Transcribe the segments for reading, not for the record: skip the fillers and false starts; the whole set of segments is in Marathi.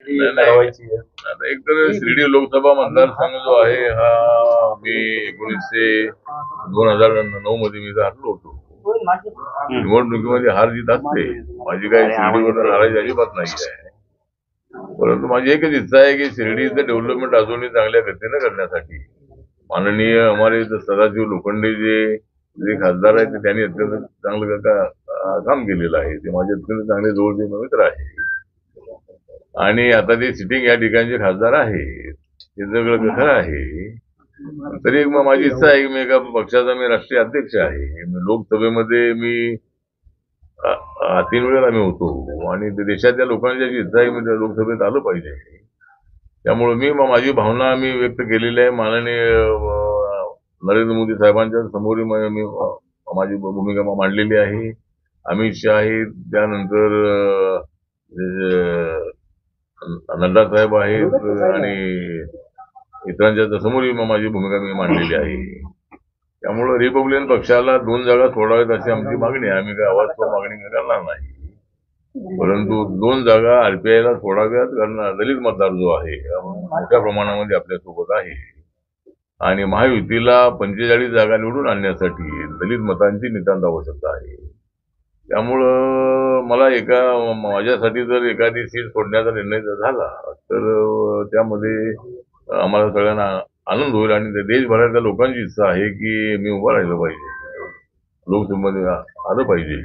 आता एक तर शिर्डी लोकसभा मतदारसंघ जो आहे हा मी 2009 मध्ये मी हरलो होतो. निवडणुकीमध्ये हार जीत असते, माझी काही शिर्डीवर नाराजी अजिबात नाही आहे. परंतु माझी एकच इच्छा आहे की शिर्डीचं डेव्हलपमेंट अजूनही चांगल्या गतीने करण्यासाठी माननीय हमारे सदाशिव लोखंडे जे खासदार आहेत ते त्यांनी अत्यंत चांगलं काम केलेलं आहे. ते माझे अत्यंत चांगले जवळचे मित्र आहे आणि आता ते सिटिंग या ठिकाणचे खासदार आहे, हे सगळं कसं आहे. तरी मग माझी इच्छा आहे की मी एका पक्षाचा मी राष्ट्रीय अध्यक्ष आहे. लोकसभेमध्ये मी 3 वेळेला मी होतो आणि देशातल्या लोकांची जी इच्छा आहे मी लोकसभेत आलं पाहिजे. त्यामुळे मी माझी भावना मी व्यक्त केलेली आहे. माननीय नरेंद्र मोदी साहेबांच्या समोर मी माझी भूमिका मांडलेली आहे. अमित शाह आहेत, त्यानंतर नड्डा साहेब आहेत आणि इतरांच्या समोरही माझी भूमिका मी मांडलेली आहे. त्यामुळे रिपब्लिकन पक्षाला 2 जागा सोडाव्यात अशी आमची मागणी आहे. आम्ही काही आवाज मागणी करणार नाही, परंतु 2 जागा आरपीआयला सोडाव्यात. कारण दलित मतदार जो आहे मोठ्या प्रमाणामध्ये आपल्यासोबत आहे आणि महायुतीला 45 जागा निवडून आणण्यासाठी दलित मतांची नितांत आवश्यकता आहे. त्यामुळं मला माझ्यासाठी जर एखादी सीट सोडण्याचा निर्णय जर झाला तर त्यामध्ये आम्हाला सगळ्यांना आनंद होईल आणि देशभरातल्या लोकांची इच्छा आहे की मी उभं राहिलं पाहिजे, लोकसभेमध्ये आलं पाहिजे.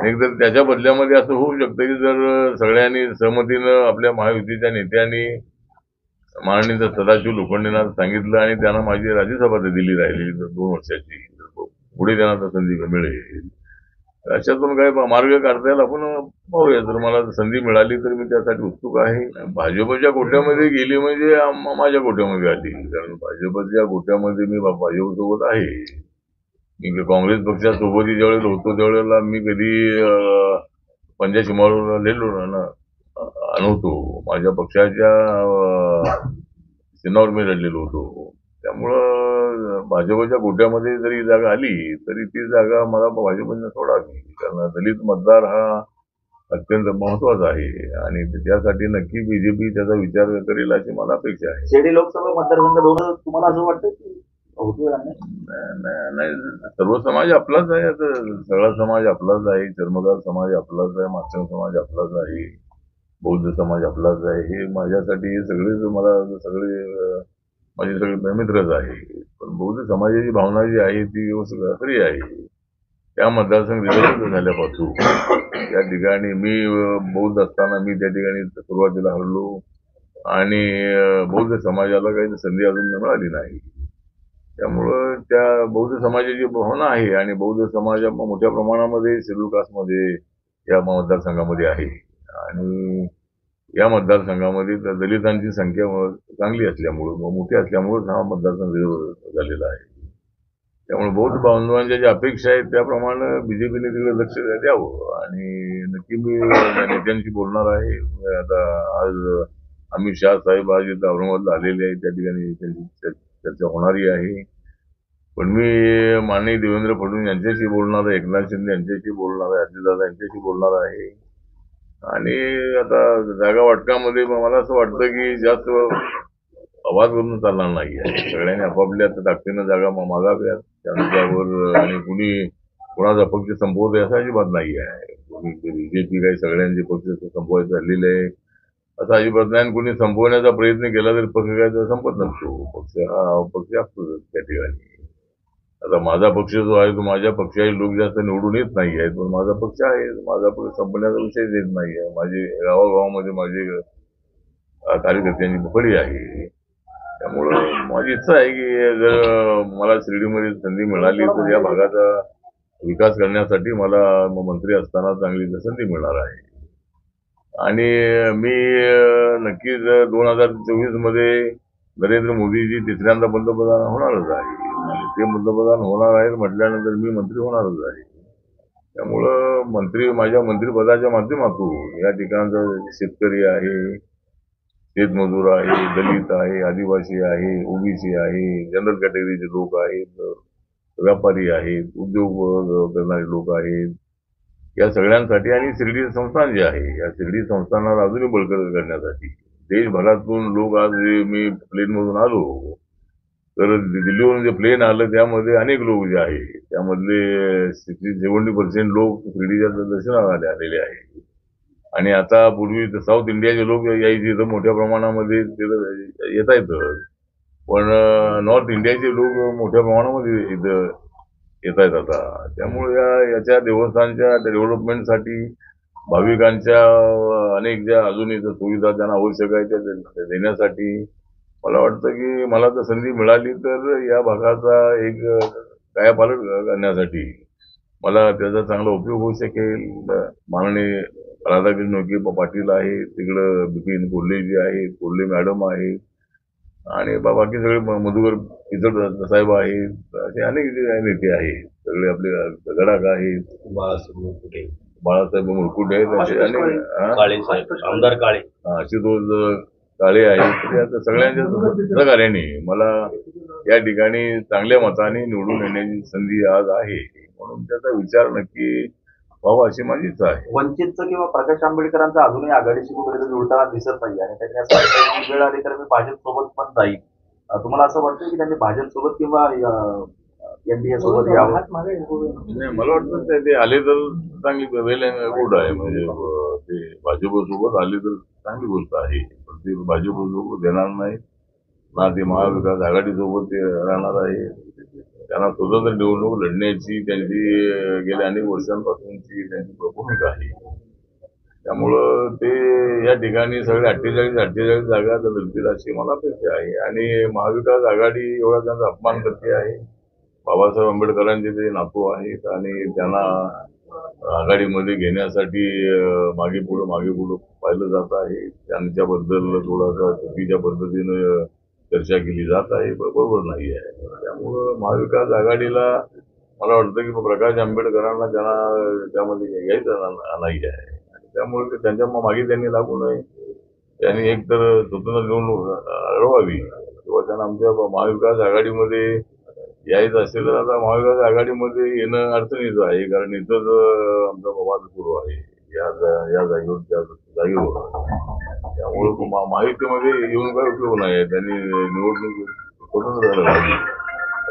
एकदा त्याच्या बदल्यामध्ये असं होऊ शकतं की जर सगळ्यांनी सहमतीनं आपल्या महायुतीच्या नेत्यांनी माननीय सदाशिव लोखंडेंना सांगितलं आणि त्यांना माझी राज्यसभा दिली राहिली 2 वर्षाची, पुढे त्यांना संधी मिळेल. अशातून काही मार्ग काढता येईल, आपण पाहूया. जर मला संधी मिळाली तर मी त्यासाठी उत्सुक आहे. भाजपच्या गोट्यामध्ये गेली म्हणजे माझ्या गोट्यामध्ये आली, कारण भाजपच्या गोट्यामध्ये मी भाजपसोबत आहे. मी काँग्रेस पक्षासोबत ज्यावेळेला होतो त्यावेळेला मी कधी पंजा शिमाळून लिहिलो नव्हतो. माझ्या पक्षाच्या चिन्हावर मी लढलेलो होतो. त्यामुळं भाजपच्या गोट्यामध्ये जरी जागा आली तरी ती जागा मला भाजपने सोडावी, कारण दलित मतदार हा अत्यंत महत्वाचा आहे आणि त्यासाठी नक्की बीजेपी त्याचा विचार करेल अशी मला अपेक्षा आहे. शिर्डी लोकसभा मतदारसंघ तुम्हाला असं वाटतं की नाही, सर्व समाज आपलाच आहे. आता सगळा समाज आपलाच आहे, चर्मकार समाज आपलाच आहे, मास्टर समाज आपलाच आहे, बौद्ध समाज आपलाच आहे. हे माझ्यासाठी सगळेच माझे सगळे मित्रच आहे. पण बौद्ध समाजाची भावना जी आहे ती खरी आहे. त्या मतदारसंघ रिझर्व झाल्यापासून त्या ठिकाणी मी बौद्ध असताना मी त्या ठिकाणी सुरुवातीला हरलो आणि बौद्ध समाजाला काही संधी अजून मिळाली नाही. त्यामुळं त्या बौद्ध समाजाची भावना आहे आणि बौद्ध समाज मोठ्या प्रमाणामध्ये शेड्यूल कास्टमध्ये या मतदारसंघामध्ये आहे आणि या मतदारसंघामध्ये दलितांची संख्या चांगली असल्यामुळं, मोठी असल्यामुळं हा मतदारसंघ झालेला आहे. त्यामुळे बौद्ध बांधवांच्या ज्या अपेक्षा आहेत त्याप्रमाणे बीजेपीने तिकडे लक्ष द्यावं आणि नक्की मी नेत्यांशी बोलणार आहे. आता आज अमित शाह साहेब आज इथं औरंगाबादला आलेले आहेत, त्या ठिकाणी त्यांची चर्चा होणारी आहे. पण मी माननीय देवेंद्र फडणवीस यांच्याशी बोलणार आहे, एकनाथ शिंदे यांच्याशी बोलणार आहे, अजितदादा यांच्याशी बोलणार आहे आणि आता जागा वाटकामध्ये मला असं वाटतं की जास्त आवाज करून चालणार नाही आहे. सगळ्यांनी आपापल्या ताकदीनं जागा मागाव्यात त्यावर आणि कुणाचा पक्ष संपवत असा अजिबात नाही आहे. बीजेपी काही सगळ्यांचे पक्ष संपवायचे चाललेले आहे असं अजिबात नाही. कुणी संपवण्याचा प्रयत्न केला तरी पक्ष काय संपत नसतो. पक्ष असतो त्या ठिकाणी. आता माझा पक्ष जो आहे तो माझ्या पक्षाचे लोक जास्त निवडून येत नाही आहेत, पण माझा पक्ष आहे, माझा पक्ष संपण्याचा विषय येत नाही आहे. माझे गावागावामध्ये माझे कार्यकर्त्यांची पकडी आहे. त्यामुळं माझी इच्छा आहे की जर मला शिर्डीमध्ये संधी मिळाली तर या भागाचा विकास करण्यासाठी मला मंत्री असताना चांगली संधी मिळणार आहे आणि मी नक्कीच 2024 मध्ये नरेंद्र मोदीजी 3ऱ्यांदा पंतप्रधान होणारच आहे आणि ते पंतप्रधान होणार आहेत म्हटल्यानंतर मी मंत्री होणारच आहे. त्यामुळं माझ्या मंत्रिपदाच्या माध्यमातून या ठिकाणचा शेतकरी आहे, शेतमजूर आहे, दलित आहे, आदिवासी आहे, ओबीसी आहे, जनरल कॅटेगरीचे लोक आहेत, व्यापारी आहेत, उद्योग करणारे लोक आहेत, या सगळ्यांसाठी आणि शिर्डी संस्थान जे आहे या शिर्डी संस्थानाला अजूनही बळकट करण्यासाठी देशभरातून लोक आज मी प्लेनमधून आलो तर दिल्लीवरून जे प्लेन आलं त्यामध्ये अनेक लोक जे आहे त्यामधले 70% लोक शिर्डीच्या दर्शनाला आलेले आहे. आणि आता पूर्वी साऊथ इंडियाचे लोक यायचे तर मोठ्या प्रमाणामध्ये येता येतं पण नॉर्थ इंडियाचे लोक मोठ्या प्रमाणामध्ये इथं येत आहेत आता. त्यामुळे याच्या देवस्थानच्या डेव्हलपमेंटसाठी भाविकांच्या अनेक ज्या अजून इथं सुविधा त्यांना आवश्यक आहे त्या देण्यासाठी मला वाटतं की मला जर संधी मिळाली तर या भागाचा एक कायापालट करण्यासाठी मला त्याचा चांगला उपयोग होऊ शकेल. माननीय राधाकृष्ण विखे पाटील आहे तिकडं बिपिन कोल्हे जे आहे कोल्हे मॅडम आहे आणि बाकी सगळे मधुकर पिचड साहेब आहेत असे अनेक जे नेते आहेत सगळे आपले गडाख आहेत बाळासाहेब मुरकुटे आहेत असे अनेक आमदार काळे आशुतोष काळे आहेत त्या सगळ्यांच्या सहकार्याने मला या ठिकाणी चांगल्या मताने निवडून येण्याची संधी आज आहे म्हणून त्याचा विचार नक्की व्हावा अशी माझी इच्छा आहे. वंचितचं किंवा प्रकाश आंबेडकरांचा अजूनही आघाडीशी कुठेतरी जुळताना दिसत नाही आणि त्यांनी असं वाटतं वेळ आली तर मी भाजप सोबत पण जाईल. तुम्हाला असं वाटतं की त्यांनी भाजप सोबत किंवा एनडीए सोबत यावं? नाही मला वाटतं ते आले तर चांगली वेल गुड आहे म्हणजे ते भाजप सोबत आले तर चांगली गोष्ट आहे पण ते भाजप सोबत देणार नाही ना ते महाविकास आघाडी सोबत ते राहणार आहे. त्यांना स्वतंत्र निवडणूक लढण्याची त्यांची गेल्या अनेक वर्षांपासूनची त्यांची भूमिका आहे. त्यामुळं ते या ठिकाणी सगळे 48 जागा तर मिळतील अशी मला अपेक्षा आहे आणि महाविकास आघाडी एवढा त्यांचा अपमान करते आहे. बाबासाहेब आंबेडकरांचे ते नातू आहेत आणि त्यांना आघाडीमध्ये घेण्यासाठी मागे पुढं पाहिलं जात आहे. त्यांच्याबद्दल थोडासा चुकीच्या पद्धतीनं चर्चा केली जात आहे बरोबर नाही आहे. त्यामुळं महाविकास आघाडीला मला वाटतं की प्रकाश आंबेडकरांना त्यांना त्यामध्ये घ्यायचं नाही आहे आणि त्यामुळे त्यांच्या मागे त्यांनी लागू नये. त्यांनी एकतर स्वतंत्र निवडणूक लढवावी किंवा त्यांना आमच्या महाविकास आघाडीमध्ये यायचं असेल तर आता महाविकास आघाडीमध्ये येणं अडचणीचं आहे कारण इथंच आमचा वाद सुरू आहे या जागेवर त्या जागेवर. त्यामुळे महायुतीमध्ये येऊन काय उपयोग नाही त्यांनी निवडणूक स्वतंत्र लढावी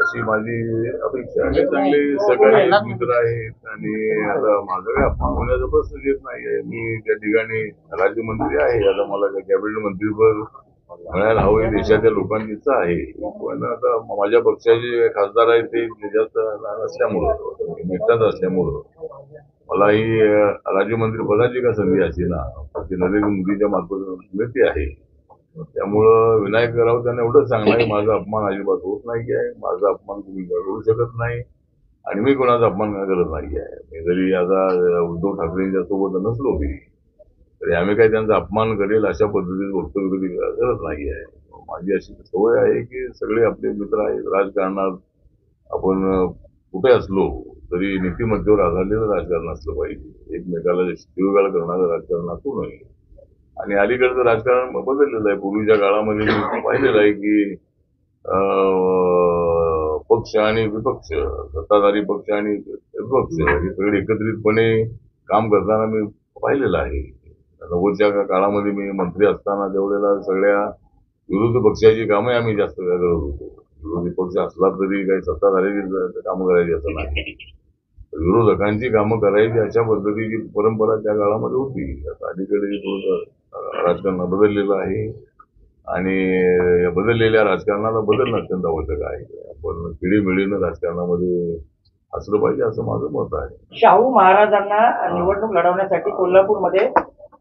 अशी माझी अपेक्षा आहे. चांगले सहकारी मित्र आहेत आणि आता माझं काय अपमान होण्याचा प्रश्न येत नाहीये. मी त्या ठिकाणी राज्यमंत्री आहे आता मला कॅबिनेट मंत्रीपद मिळायला हवं देशाच्या लोकांची इच्छा आहे पण आता माझ्या पक्षाचे खासदार आहेत ते जास्त नसल्यामुळं नेत्यात असल्यामुळं मला ही राज्यमंत्री पदाची का संधी अशी ना ती नरेंद्र मोदीच्या मार्फत मिळते आहे. त्यामुळं विनायक राऊत त्यांना एवढंच सांगणार की माझा अपमान अजिबात होत नाही आहे. माझा अपमान तुम्ही करू शकत नाही आणि मी कोणाचा अपमान करत नाही आहे. मी जरी आता उद्धव ठाकरेंच्या सोबत नसलो तरी आम्ही काही त्यांचा अपमान करेल अशा पद्धतीचं वक्तव्य कधी करत नाही आहे. माझी अशी सवय आहे की सगळे आपले मित्र आहेत राजकारणात आपण कुठे असलो तरी नीतिमत्तेवर आधारलेलं राजकारण असलं पाहिजे. एकमेकाला शिवीगाळ करणारं राजकारण असू नये आणि अलीकडचं राजकारण बदललेलं आहे. पूर्वीच्या काळामध्ये मी पाहिलेलं आहे की पक्ष आणि विपक्ष सत्ताधारी पक्ष आणि विपक्ष हे सगळे एकत्रितपणे काम करताना मी पाहिलेलं आहे. 90च्या काळामध्ये मी मंत्री असताना त्यावेळेला सगळ्या विरोधी पक्षाची कामं आम्ही जास्त करत होतो. विरोधी पक्ष असला तरी काही सत्ताधाऱ्याची कामं करायची असं नाही विरोधकांची कामं करायची अशा पद्धतीची परंपरा त्या काळामध्ये होती. आता अलीकडे थोडंसं राजकारण बदललेलं आहे आणि या बदललेल्या राजकारणाला बदलणं अत्यंत आवश्यक आहे. आपण पिढीमिळीनं राजकारणामध्ये असलं पाहिजे असं माझं मत आहे. शाहू महाराजांना निवडणूक लढवण्यासाठी कोल्हापूरमध्ये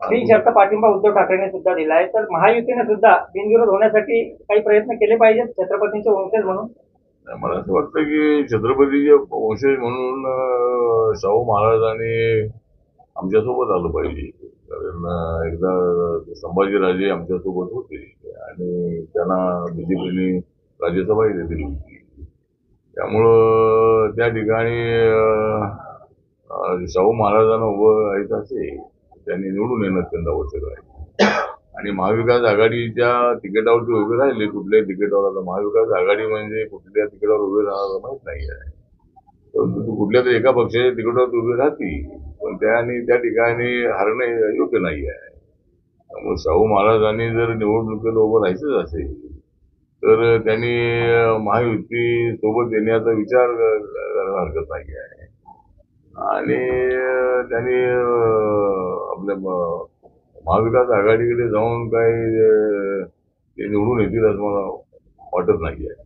बिनशर्त पाठिंबा उद्धव ठाकरेंनी सुद्धा दिला आहे तर महायुतीने सुद्धा बिनविरोध होण्यासाठी काही प्रयत्न केले पाहिजेत छत्रपतींचे वंशज म्हणून? मला असं वाटतं की छत्रपतीचे वंशज म्हणून शाहू महाराजांनी आमच्यासोबत आलं पाहिजे कारण एकदा संभाजीराजे आमच्यासोबत होते आणि त्यांना बीजेपीने राज्यसभा दिली होती. त्यामुळं त्या ठिकाणी शाहू महाराजांना उभं राहायचं असेल त्यांनी निवडून येणं अत्यंत आवश्यक आहे. आणि महाविकास आघाडीच्या तिकिटावरती उभे राहिले कुठल्याही तिकिटावर. आता महाविकास आघाडी म्हणजे कुठल्या तिकिटावर उभे राहणार माहीत नाही आहे. परंतु कुठल्या तरी एका पक्षाच्या तिकीटावर उभे राहतील, पण त्या ठिकाणी हरणे योग्य नाही आहे. त्यामुळे शाहू महाराजांनी जर निवडणुकीला उभं राहायचंच असेल तर त्यांनी महायुती सोबत येण्याचा विचार करायला हरकत नाही आहे. आणि त्यांनी आपल्या महाविकास आघाडीकडे जाऊन काही ते निवडून येतील असं मला वाटत नाही आहे.